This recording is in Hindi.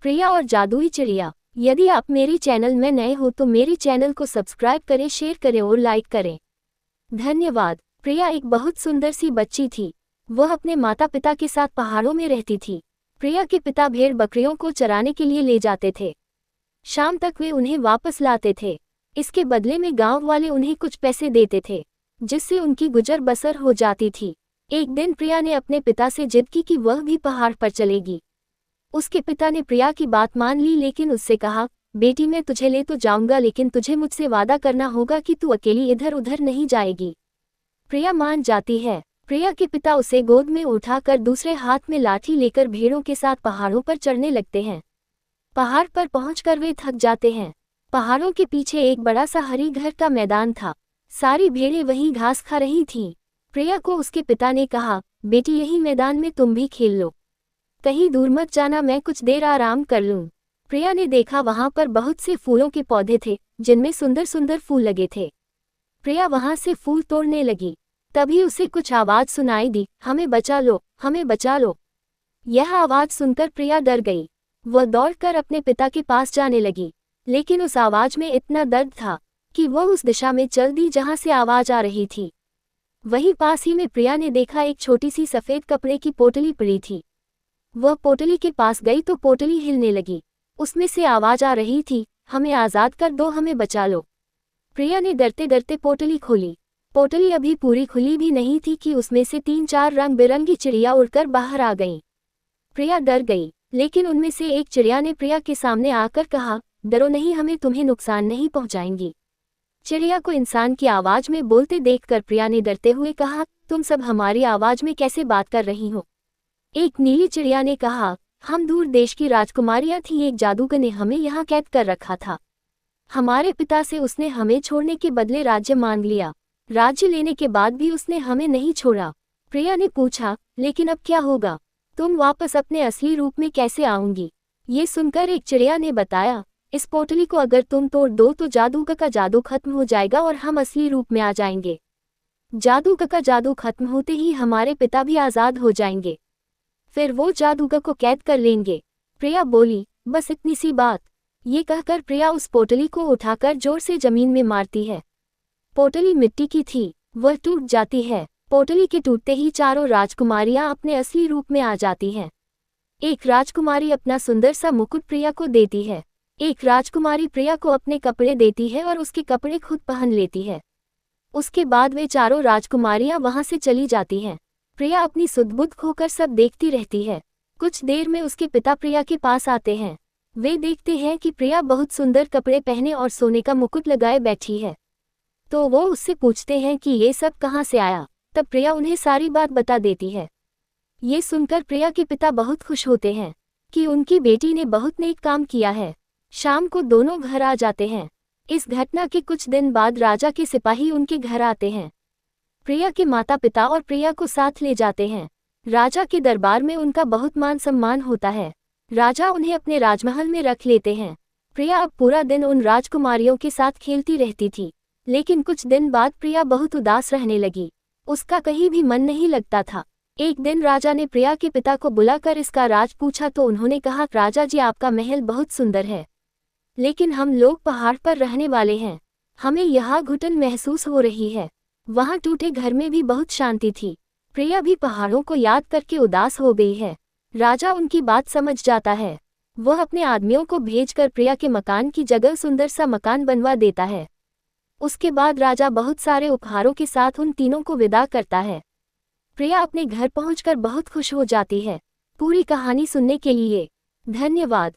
प्रिया और जादुई चिड़िया। यदि आप मेरी चैनल में नए हो तो मेरी चैनल को सब्सक्राइब करें, शेयर करें और लाइक करें। धन्यवाद। प्रिया एक बहुत सुंदर सी बच्ची थी। वह अपने माता पिता के साथ पहाड़ों में रहती थी। प्रिया के पिता भेड़ बकरियों को चराने के लिए ले जाते थे। शाम तक वे उन्हें वापस लाते थे। इसके बदले में गांव वाले उन्हें कुछ पैसे देते थे, जिससे उनकी गुजर बसर हो जाती थी। एक दिन प्रिया ने अपने पिता से जिद की कि वह भी पहाड़ पर चलेगी। उसके पिता ने प्रिया की बात मान ली, लेकिन उससे कहा, बेटी मैं तुझे ले तो जाऊंगा, लेकिन तुझे मुझसे वादा करना होगा कि तू अकेली इधर उधर नहीं जाएगी। प्रिया मान जाती है। प्रिया के पिता उसे गोद में उठाकर दूसरे हाथ में लाठी लेकर भेड़ों के साथ पहाड़ों पर चढ़ने लगते हैं। पहाड़ पर पहुंचकर वे थक जाते हैं। पहाड़ों के पीछे एक बड़ा सा हरी घर का मैदान था। सारी भेड़ें वहीं घास खा रही थीं। प्रिया को उसके पिता ने कहा, बेटी यही मैदान में तुम भी खेल लो, कहीं दूर मत जाना, मैं कुछ देर आराम कर लूं। प्रिया ने देखा वहां पर बहुत से फूलों के पौधे थे, जिनमें सुंदर सुंदर फूल लगे थे। प्रिया वहां से फूल तोड़ने लगी। तभी उसे कुछ आवाज सुनाई दी, हमें बचा लो, हमें बचा लो। यह आवाज सुनकर प्रिया डर गई। वह दौड़कर अपने पिता के पास जाने लगी, लेकिन उस आवाज में इतना दर्द था कि वह उस दिशा में चल दी जहां से आवाज आ रही थी। वहीं पास ही में प्रिया ने देखा एक छोटी सी सफेद कपड़े की पोटली पड़ी थी। वह पोटली के पास गई तो पोटली हिलने लगी। उसमें से आवाज आ रही थी, हमें आज़ाद कर दो, हमें बचा लो। प्रिया ने डरते डरते पोटली खोली। पोटली अभी पूरी खुली भी नहीं थी कि उसमें से 3-4 रंग बिरंगी चिड़िया उड़कर बाहर आ गईं। प्रिया डर गई, लेकिन उनमें से एक चिड़िया ने प्रिया के सामने आकर कहा, डरो नहीं, हमें तुम्हें नुकसान नहीं पहुंचाएंगी। चिड़िया को इंसान की आवाज में बोलते देखकर प्रिया ने डरते हुए कहा, तुम सब हमारी आवाज में कैसे बात कर रही हो? एक नीली चिड़िया ने कहा, हम दूर देश की राजकुमारियां थीं, एक जादूगर ने हमें यहाँ कैद कर रखा था। हमारे पिता से उसने हमें छोड़ने के बदले राज्य मांग लिया। राज्य लेने के बाद भी उसने हमें नहीं छोड़ा। प्रिया ने पूछा, लेकिन अब क्या होगा? तुम वापस अपने असली रूप में कैसे आओगी? ये सुनकर एक चिड़िया ने बताया, इस पोटली को अगर तुम तोड़ दो तो जादूगर का जादू खत्म हो जाएगा और हम असली रूप में आ जाएंगे। जादूगर का जादू खत्म होते ही हमारे पिता भी आज़ाद हो जाएंगे, फिर वो जादूगर को कैद कर लेंगे। प्रिया बोली, बस इतनी सी बात। ये कहकर प्रिया उस पोटली को उठाकर जोर से जमीन में मारती है। पोटली मिट्टी की थी, वह टूट जाती है। पोटली के टूटते ही चारों राजकुमारियां अपने असली रूप में आ जाती हैं। एक राजकुमारी अपना सुंदर सा मुकुट प्रिया को देती है। एक राजकुमारी प्रिया को अपने कपड़े देती है और उसके कपड़े खुद पहन लेती है। उसके बाद वे चारों राजकुमारियां वहां से चली जाती हैं। प्रिया अपनी सुध-बुध खोकर सब देखती रहती है। कुछ देर में उसके पिता प्रिया के पास आते हैं। वे देखते हैं कि प्रिया बहुत सुंदर कपड़े पहने और सोने का मुकुट लगाए बैठी है, तो वो उससे पूछते हैं कि ये सब कहाँ से आया। तब प्रिया उन्हें सारी बात बता देती है। ये सुनकर प्रिया के पिता बहुत खुश होते हैं कि उनकी बेटी ने बहुत नेक काम किया है। शाम को दोनों घर आ जाते हैं। इस घटना के कुछ दिन बाद राजा के सिपाही उनके घर आते हैं। प्रिया के माता पिता और प्रिया को साथ ले जाते हैं। राजा के दरबार में उनका बहुत मान सम्मान होता है। राजा उन्हें अपने राजमहल में रख लेते हैं। प्रिया अब पूरा दिन उन राजकुमारियों के साथ खेलती रहती थी, लेकिन कुछ दिन बाद प्रिया बहुत उदास रहने लगी। उसका कहीं भी मन नहीं लगता था। एक दिन राजा ने प्रिया के पिता को बुलाकर इसका राज पूछा तो उन्होंने कहा, राजा जी आपका महल बहुत सुंदर है, लेकिन हम लोग पहाड़ पर रहने वाले हैं, हमें यहाँ घुटन महसूस हो रही है। वहाँ टूटे घर में भी बहुत शांति थी। प्रिया भी पहाड़ों को याद करके उदास हो गई है। राजा उनकी बात समझ जाता है। वह अपने आदमियों को भेजकर प्रिया के मकान की जगह सुंदर सा मकान बनवा देता है। उसके बाद राजा बहुत सारे उपहारों के साथ उन तीनों को विदा करता है। प्रिया अपने घर पहुंचकर बहुत खुश हो जाती है। पूरी कहानी सुनने के लिए धन्यवाद।